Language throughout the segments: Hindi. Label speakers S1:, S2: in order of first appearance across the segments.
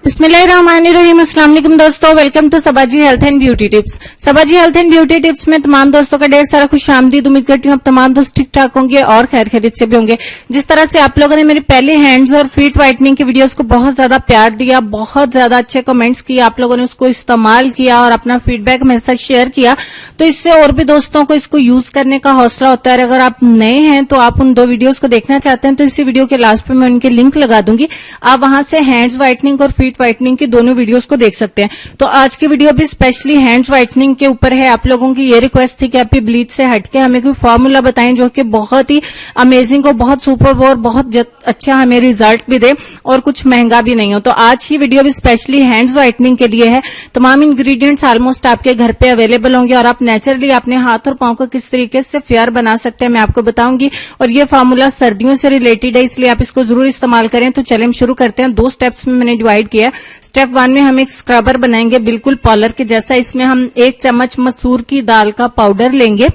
S1: बिस्मिल्लाहिर्रहमानिर्रहीम। अस्सलाम वालेकुम दोस्तों, welcome to Sabaji health and beauty tips. Sabaji health and beauty tips में तमाम दोस्तों का ढेर सारा खुश आमदीद। उम्मीद करती हूँ अब तमाम दोस्त ठीक ठाक होंगे और खैर खैरियत से भी होंगे। जिस तरह से आप लोगों ने मेरी पहले हैंड्स और फीट व्हाइटनिंग की वीडियोस को बहुत ज्यादा प्यार दिया, बहुत ज्यादा अच्छे कमेंट्स किए, आप लोगों ने उसको इस्तेमाल किया और अपना फीडबैक मेरे साथ शेयर किया, तो इससे और भी दोस्तों को इसको यूज करने का हौसला होता है। अगर आप नए हैं तो आप उन दो वीडियोस को देखना चाहते हैं तो इसी वीडियो के लास्ट पे मैं उनके लिंक लगा दूंगी, आप वहां से हैंड्स व्हाइटनिंग और फीट व्हाइटनिंग की दोनों वीडियोस को देख सकते हैं। तो आज की वीडियो भी स्पेशली हैंड्स व्हाइटनिंग के ऊपर है। आप लोगों की ये रिक्वेस्ट थी कि आप ब्लीच से हटके हमें कोई फॉर्मूला बताएं जो कि बहुत ही अमेजिंग हो, बहुत सुपर और बहुत अच्छा हमें रिजल्ट भी दे और कुछ महंगा भी नहीं हो। तो आज की वीडियो भी स्पेशली हैंड्स व्हाइटनिंग के लिए है। तमाम इंग्रेडिएंट्स ऑलमोस्ट आपके घर पे अवेलेबल होंगे और आप नेचुरली अपने हाथ और पांव को किस तरीके से फेयर बना सकते हैं मैं आपको बताऊंगी। और ये फॉर्मूला सर्दियों से रिलेटेड है, इसलिए आप इसको जरूर इस्तेमाल करें। तो चलें हम शुरू करते हैं। 2 स्टेप्स में मैंने डिवाइड किया है। स्टेप 1 में हम एक स्क्रबर बनाएंगे बिल्कुल पॉलर के जैसा। इसमें हम 1 चम्मच मसूर की दाल का पाउडर लेंगे,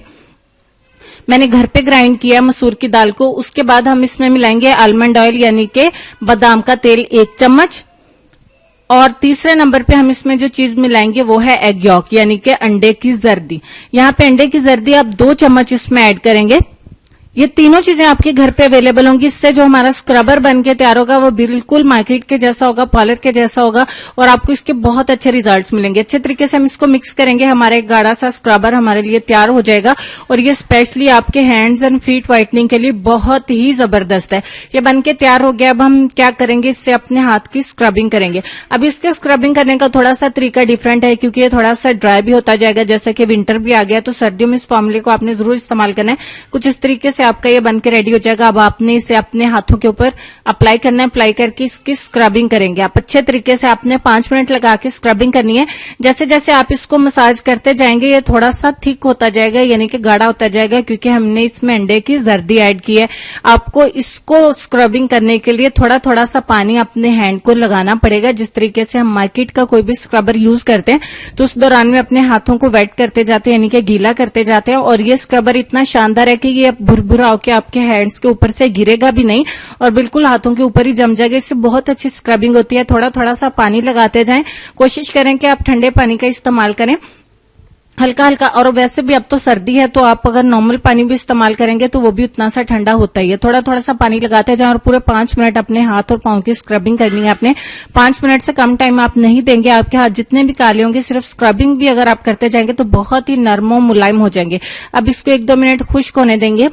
S1: मैंने घर पे ग्राइंड किया मसूर की दाल को। उसके बाद हम इसमें मिलाएंगे आलमंड ऑयल यानी कि बादाम का तेल 1 चम्मच। और तीसरे नंबर पे हम इसमें जो चीज मिलाएंगे वो है एग यॉक यानी कि अंडे की जर्दी। यहाँ पे अंडे की जर्दी आप 2 चम्मच इसमें ऐड करेंगे। ये तीनों चीजें आपके घर पे अवेलेबल होंगी। इससे जो हमारा स्क्रबर बन के तैयार होगा वो बिल्कुल मार्केट के जैसा होगा, पार्लर के जैसा होगा और आपको इसके बहुत अच्छे रिजल्ट्स मिलेंगे। अच्छे तरीके से हम इसको मिक्स करेंगे, हमारा एक गाढ़ा सा स्क्रबर हमारे लिए तैयार हो जाएगा और ये स्पेशली आपके हैंड्स एंड फीट व्हाइटनिंग के लिए बहुत ही जबरदस्त है। ये बन के तैयार हो गया। अब हम क्या करेंगे, इससे अपने हाथ की स्क्रबिंग करेंगे। अब इसके स्क्रबिंग करने का थोड़ा सा तरीका डिफरेंट है क्योंकि ये थोड़ा सा ड्राई भी होता जाएगा। जैसे कि विंटर भी आ गया तो सर्दियों में इस फॉर्मूले को आपने जरूर इस्तेमाल करना है। कुछ इस तरीके से आपका ये बन के रेडी हो जाएगा। अब आपने इसे अपने हाथों के ऊपर अप्लाई करना है। अप्लाई करके इसकी स्क्रबिंग करेंगे आप अच्छे तरीके से। आपने 5 मिनट लगा के स्क्रबिंग करनी है। जैसे जैसे आप इसको मसाज करते जाएंगे ये थोड़ा सा थिक होता जाएगा यानी कि गाढ़ा होता जाएगा क्योंकि हमने इसमें अंडे की जर्दी ऐड की है। आपको इसको स्क्रबिंग करने के लिए थोड़ा थोड़ा सा पानी अपने हैंड को लगाना पड़ेगा। जिस तरीके से हम मार्केट का कोई भी स्क्रबर यूज करते हैं तो उस दौरान में अपने हाथों को वेट करते जाते हैं यानी कि गीला करते जाते हैं। और ये स्क्रबर इतना शानदार है कि ये भुरभुरा होकर आपके हैंड्स के ऊपर से गिरेगा भी नहीं और बिल्कुल हाथों के ऊपर ही जम जाएगा। इससे बहुत अच्छी स्क्रबिंग होती है। थोड़ा थोड़ा सा पानी लगाते जाएं। कोशिश करें कि आप ठंडे पानी का इस्तेमाल करें हल्का हल्का। और वैसे भी अब तो सर्दी है तो आप अगर नॉर्मल पानी भी इस्तेमाल करेंगे तो वो भी उतना सा ठंडा होता ही है। थोड़ा थोड़ा सा पानी लगाते जाएं और पूरे 5 मिनट अपने हाथ और पांव की स्क्रबिंग करनी है। आपने 5 मिनट से कम टाइम आप नहीं देंगे। आपके हाथ जितने भी काले होंगे, सिर्फ स्क्रबिंग भी अगर आप करते जाएंगे तो बहुत ही नरम और मुलायम हो जाएंगे। अब इसको 1-2 मिनट खुश्क होने देंगे।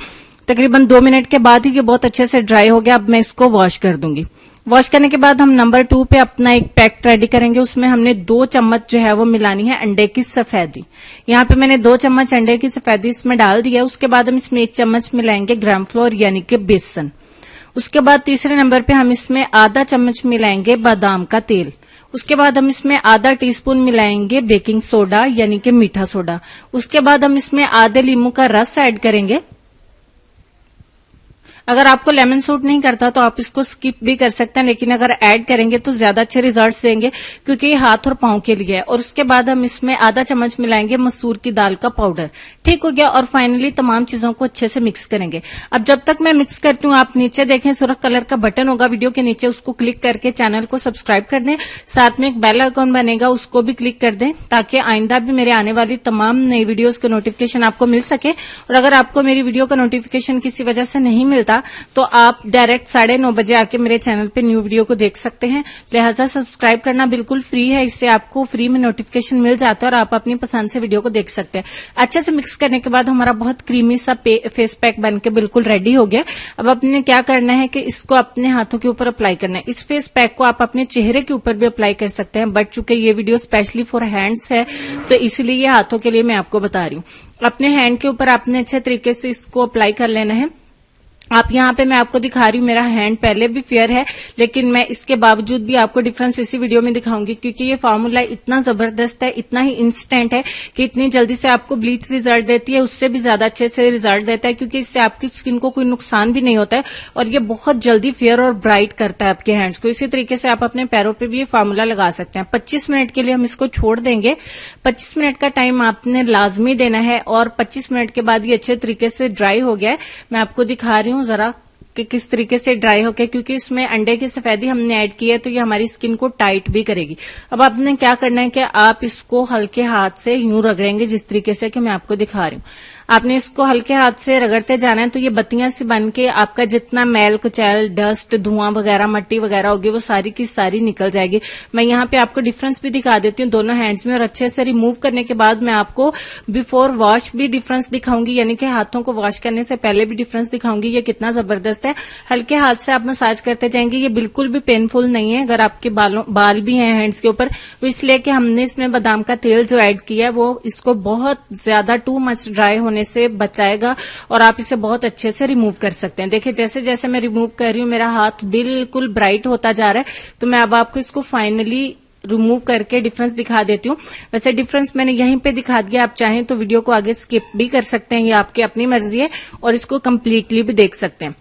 S1: तकरीबन 2 मिनट के बाद ही ये बहुत अच्छे से ड्राई हो गया। अब मैं इसको वॉश कर दूंगी। वॉश करने के बाद हम नंबर 2 पे अपना एक पैक रेडी करेंगे। उसमें हमने 2 चम्मच जो है वो मिलानी है अंडे की सफेदी। यहाँ पे मैंने 2 चम्मच अंडे की सफेदी इसमें डाल दिया। उसके बाद हम इसमें 1 चम्मच मिलाएंगे ग्राम फ्लोर यानी कि बेसन। उसके बाद तीसरे नंबर पे हम इसमें आधा चम्मच मिलाएंगे बादाम का तेल। उसके बाद हम इसमें आधा टीस्पून मिलाएंगे बेकिंग सोडा यानी कि मीठा सोडा। उसके बाद हम इसमें आधे लींबू का रस ऐड करेंगे। अगर आपको लेमन सूट नहीं करता तो आप इसको स्किप भी कर सकते हैं, लेकिन अगर ऐड करेंगे तो ज्यादा अच्छे रिजल्ट्स देंगे क्योंकि ये हाथ और पांव के लिए है। और उसके बाद हम इसमें आधा चम्मच मिलाएंगे मसूर की दाल का पाउडर। ठीक हो गया। और फाइनली तमाम चीजों को अच्छे से मिक्स करेंगे। अब जब तक मैं मिक्स करती हूँ आप नीचे देखें सुर्ख कलर का बटन होगा वीडियो के नीचे, उसको क्लिक करके चैनल को सब्सक्राइब कर दें। साथ में एक बेल आइकॉन बनेगा उसको भी क्लिक कर दें ताकि आइंदा भी मेरे आने वाली तमाम नई वीडियोज का नोटिफिकेशन आपको मिल सके। और अगर आपको मेरी वीडियो का नोटिफिकेशन किसी वजह से नहीं मिलता तो आप डायरेक्ट 9:30 बजे आके मेरे चैनल पे न्यू वीडियो को देख सकते हैं। लिहाजा सब्सक्राइब करना बिल्कुल फ्री है। इससे आपको फ्री में नोटिफिकेशन मिल जाता है और आप अपनी पसंद से वीडियो को देख सकते हैं। अच्छे से मिक्स करने के बाद हमारा बहुत क्रीमी सा फेस पैक बन के बिल्कुल रेडी हो गया। अब आपने क्या करना है कि इसको अपने हाथों के ऊपर अप्लाई करना है। इस फेस पैक को आप अपने चेहरे के ऊपर भी अप्लाई कर सकते हैं, बट चूंकि ये वीडियो स्पेशली फॉर हैंड्स है तो इसलिए ये हाथों के लिए मैं आपको बता रही हूँ। अपने हैंड के ऊपर आपने अच्छे तरीके से इसको अप्लाई कर लेना है। आप यहाँ पे मैं आपको दिखा रही हूँ मेरा हैंड पहले भी फेयर है, लेकिन मैं इसके बावजूद भी आपको डिफरेंस इसी वीडियो में दिखाऊंगी क्योंकि ये फॉर्मूला इतना जबरदस्त है, इतना ही इंस्टेंट है कि इतनी जल्दी से आपको ब्लीच रिजल्ट देती है, उससे भी ज्यादा अच्छे से रिजल्ट देता है क्योंकि इससे आपकी स्किन को कोई नुकसान भी नहीं होता है और ये बहुत जल्दी फेयर और ब्राइट करता है आपके हैंड्स को। इसी तरीके से आप अपने पैरों पर भी ये फॉर्मूला लगा सकते हैं। 25 मिनट के लिए हम इसको छोड़ देंगे। 25 मिनट का टाइम आपने लाजमी देना है और 25 मिनट के बाद ये अच्छे तरीके से ड्राई हो गया है। मैं आपको दिखा रही हूँ जरा कि किस तरीके से ड्राई होके, क्योंकि इसमें अंडे की सफेदी हमने ऐड की है तो ये हमारी स्किन को टाइट भी करेगी। अब आपने क्या करना है कि आप इसको हल्के हाथ से यूं रगड़ेंगे, जिस तरीके से कि मैं आपको दिखा रही हूँ। आपने इसको हल्के हाथ से रगड़ते जाना है तो ये बत्तियां सी बन के आपका जितना मैल कुचैल, डस्ट, धुआं वगैरह, मट्टी वगैरह होगी वो सारी की सारी निकल जाएगी। मैं यहाँ पे आपको डिफरेंस भी दिखा देती हूँ दोनों हैंड्स में, और अच्छे से रिमूव करने के बाद मैं आपको बिफोर वॉश भी डिफरेंस दिखाऊंगी, यानी कि हाथों को वॉश करने से पहले भी डिफरेंस दिखाऊंगी। ये कितना जबरदस्त है। हल्के हाथ से आप मसाज करते जाएंगे, ये बिल्कुल भी पेनफुल नहीं है। अगर आपके बाल भी हैं हैंड्स के ऊपर, तो इसलिए कि हमने इसमें बादाम का तेल जो ऐड किया है वो इसको बहुत ज्यादा टू मच ड्राई होने से बचाएगा और आप इसे बहुत अच्छे से रिमूव कर सकते हैं। देखिए जैसे जैसे मैं रिमूव कर रही हूँ मेरा हाथ बिल्कुल ब्राइट होता जा रहा है। तो मैं अब आपको इसको फाइनली रिमूव करके डिफरेंस दिखा देती हूँ। वैसे डिफरेंस मैंने यहीं पे दिखा दिया, आप चाहें तो वीडियो को आगे स्किप भी कर सकते हैं, ये आपकी अपनी मर्जी है, और इसको कंप्लीटली भी देख सकते हैं।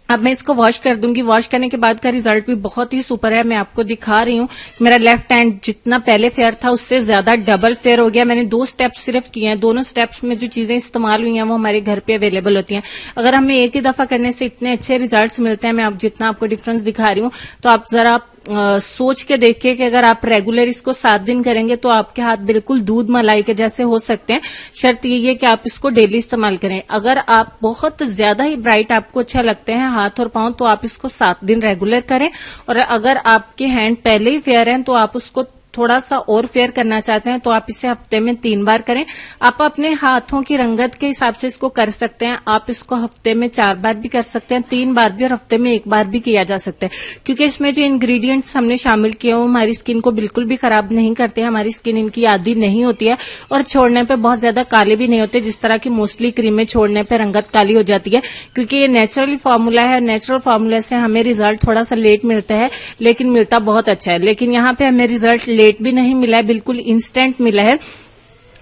S1: अब मैं इसको वॉश कर दूंगी। वॉश करने के बाद का रिजल्ट भी बहुत ही सुपर है। मैं आपको दिखा रही हूँ, मेरा लेफ्ट हैंड जितना पहले फेयर था उससे ज्यादा डबल फेयर हो गया। मैंने 2 स्टेप्स सिर्फ किए हैं, दोनों स्टेप्स में जो चीजें इस्तेमाल हुई हैं वो हमारे घर पे अवेलेबल होती हैं। अगर हमें एक ही दफा करने से इतने अच्छे रिजल्ट्स मिलते हैं, मैं अब जितना आपको डिफरेंस दिखा रही हूँ, तो आप जरा सोच के देखिए कि अगर आप रेगुलर इसको 7 दिन करेंगे तो आपके हाथ बिल्कुल दूध मलाई के जैसे हो सकते हैं। शर्त ये है कि आप इसको डेली इस्तेमाल करें। अगर आप बहुत ज्यादा ही ब्राइट आपको अच्छा लगते हैं हाथ और पांव, तो आप इसको 7 दिन रेगुलर करें। और अगर आपके हैंड पहले ही फेयर हैं तो आप उसको थोड़ा सा और फेयर करना चाहते हैं तो आप इसे हफ्ते में 3 बार करें। आप अपने हाथों की रंगत के हिसाब से इसको कर सकते हैं। आप इसको हफ्ते में 4 बार भी कर सकते हैं, 3 बार भी, और हफ्ते में 1 बार भी किया जा सकता है, क्योंकि इसमें जो इंग्रेडिएंट्स हमने शामिल किए वो हमारी स्किन को बिल्कुल भी खराब नहीं करते। हमारी स्किन इनकी आदी नहीं होती है और छोड़ने पे बहुत ज्यादा काले भी नहीं होते, जिस तरह की मोस्टली क्रीमें छोड़ने पे रंगत काली हो जाती है, क्योंकि ये नेचुरल फार्मूला है। नेचुरल फार्मूला से हमें रिजल्ट थोड़ा सा लेट मिलता है, लेकिन मिलता बहुत अच्छा है। लेकिन यहाँ पे हमें रिजल्ट लेट भी नहीं मिला है, बिल्कुल इंस्टेंट मिला है।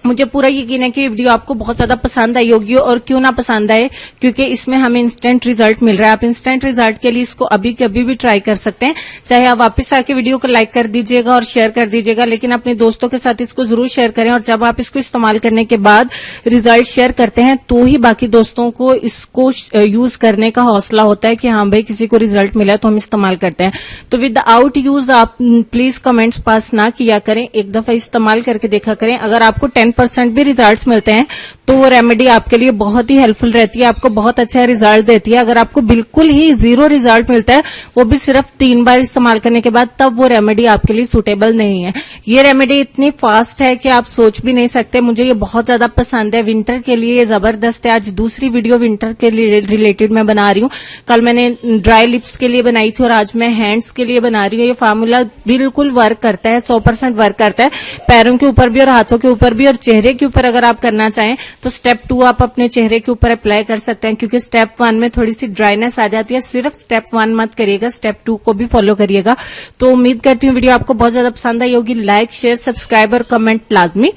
S1: मुझे पूरा यकीन है कि ये वीडियो आपको बहुत ज्यादा पसंद आई होगी, और क्यों ना पसंद आए, क्योंकि इसमें हमें इंस्टेंट रिजल्ट मिल रहा है। आप इंस्टेंट रिजल्ट के लिए इसको अभी कभी भी ट्राई कर सकते हैं। चाहे आप वापस आके वीडियो को लाइक कर दीजिएगा और शेयर कर दीजिएगा, लेकिन अपने दोस्तों के साथ इसको जरूर शेयर करें। और जब आप इसको इस्तेमाल करने के बाद रिजल्ट शेयर करते हैं तो ही बाकी दोस्तों को इसको यूज करने का हौसला होता है कि हाँ भाई किसी को रिजल्ट मिला तो हम इस्तेमाल करते हैं। तो विदाउट यूज आप प्लीज कमेंट्स पास ना किया करें, एक दफा इस्तेमाल करके देखा करें। अगर आपको 10% भी रिजल्ट्स मिलते हैं तो वो रेमेडी आपके लिए बहुत ही हेल्पफुल रहती है, आपको बहुत अच्छा रिजल्ट देती है। अगर आपको बिल्कुल ही 0 रिजल्ट मिलता है, वो भी सिर्फ 3 बार इस्तेमाल करने के बाद, तब वो रेमेडी आपके लिए सूटेबल नहीं है। ये रेमेडी इतनी फास्ट है कि आप सोच भी नहीं सकते। मुझे ये बहुत ज्यादा पसंद है, विंटर के लिए ये जबरदस्त है। आज दूसरी वीडियो विंटर के लिए रिलेटेड मैं बना रही हूँ। कल मैंने ड्राई लिप्स के लिए बनाई थी और आज मैं हैंड्स के लिए बना रही हूँ। ये फार्मूला बिल्कुल वर्क करता है, 100% वर्क करता है, पैरों के ऊपर भी और हाथों के ऊपर भी। और चेहरे के ऊपर अगर आप करना चाहें तो स्टेप 2 आप अपने चेहरे के ऊपर अप्लाई कर सकते हैं, क्योंकि स्टेप 1 में थोड़ी सी ड्राइनेस आ जाती है। सिर्फ स्टेप 1 मत करिएगा, स्टेप 2 को भी फॉलो करिएगा। तो उम्मीद करती हूँ वीडियो आपको बहुत ज्यादा पसंद आई होगी। लाइक, शेयर, सब्सक्राइब और कमेंट लाजमी,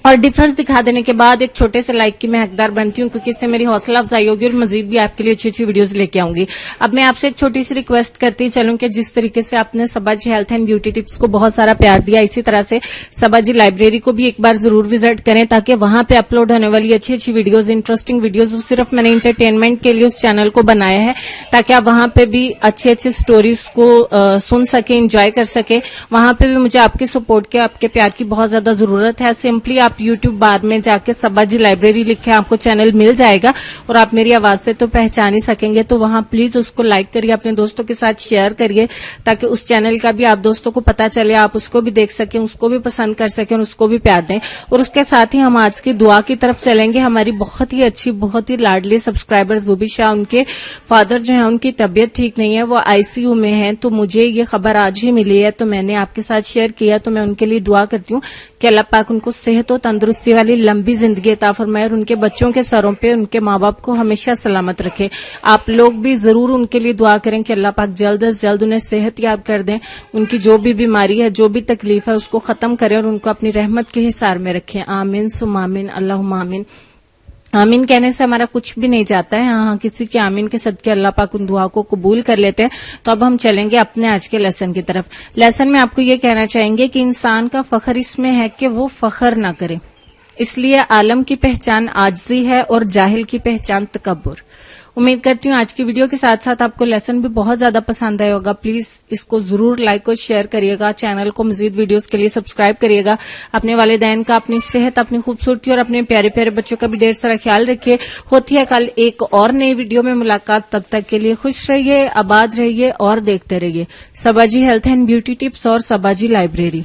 S1: और डिफरेंस दिखा देने के बाद एक छोटे से लाइक की मैं हकदार बनती हूँ, क्योंकि इससे मेरी हौसला अफजाई होगी और मजीद भी आपके लिए अच्छी अच्छी वीडियोस लेके आऊंगी। अब मैं आपसे एक छोटी सी रिक्वेस्ट करती चलूं कि जिस तरीके से आपने सबाजी हेल्थ एंड ब्यूटी टिप्स को बहुत सारा प्यार दिया, इसी तरह से सबाजी लाइब्रेरी को भी एक बार जरूर विजिट करें, ताकि वहां पे अपलोड होने वाली अच्छी अच्छी वीडियोज, इंटरेस्टिंग वीडियोज, सिर्फ मैंने इंटरटेनमेंट के लिए उस चैनल को बनाया है, ताकि आप वहां पे भी अच्छे अच्छे स्टोरीज को सुन सके, इंजॉय कर सके। वहां पे भी मुझे आपके सपोर्ट के, आपके प्यार की बहुत ज्यादा जरूरत है। सिंपली आप यूट्यूब बार में जाके सबाजी लाइब्रेरी लिखे, आपको चैनल मिल जाएगा और आप मेरी आवाज से तो पहचान ही सकेंगे। तो वहां प्लीज उसको लाइक करिए, अपने दोस्तों के साथ शेयर करिए, ताकि उस चैनल का भी आप दोस्तों को पता चले, आप उसको भी देख सकें, उसको भी पसंद कर सकें और उसको भी प्यार दें। और उसके साथ ही हम आज की दुआ की तरफ चलेंगे। हमारी बहुत ही अच्छी, बहुत ही लाडली सब्सक्राइबर जुबी शाह, उनके फादर जो है उनकी तबीयत ठीक नहीं है, वो आईसीयू में है। तो मुझे ये खबर आज ही मिली है, तो मैंने आपके साथ शेयर किया। तो मैं उनके लिए दुआ करती हूँ कि अल्लाह पाक उनको सेहत और तंदुरुस्ती वाली लंबी जिंदगी अता फरमाए और उनके बच्चों के सरों पे उनके माँ बाप को हमेशा सलामत रखे। आप लोग भी जरूर उनके लिए दुआ करें कि अल्लाह पाक जल्द से जल्द उन्हें सेहत याब कर दें, उनकी जो भी बीमारी है, जो भी तकलीफ है, उसको खत्म करें और उनको अपनी रहमत के हिसार में रखें। आमीन सुम्मा आमीन, अल्लाहुम्मा आमीन। आमीन कहने से हमारा कुछ भी नहीं जाता है। हाँ, किसी के आमीन के सदके अल्लाह पाक उन दुआ को कबूल कर लेते हैं। तो अब हम चलेंगे अपने आज के लेसन की तरफ। लेसन में आपको ये कहना चाहेंगे कि इंसान का फख्र इसमें है कि वो फख्र ना करे, इसलिए आलम की पहचान आजिज़ी है और जाहिल की पहचान तकब्बुर। उम्मीद करती हूँ आज की वीडियो के साथ साथ आपको लेसन भी बहुत ज्यादा पसंद आया होगा। प्लीज इसको जरूर लाइक और शेयर करिएगा। चैनल को मजीद वीडियोस के लिए सब्सक्राइब करिएगा। अपने वालिदैन का, अपनी सेहत, अपनी खूबसूरती और अपने प्यारे प्यारे बच्चों का भी ढेर सारा ख्याल रखिए। होती है कल एक और नई वीडियो में मुलाकात। तब तक के लिए खुश रहिए, आबाद रहिए और देखते रहिए सबाजी हेल्थ एंड ब्यूटी टिप्स और सबाजी लाइब्रेरी।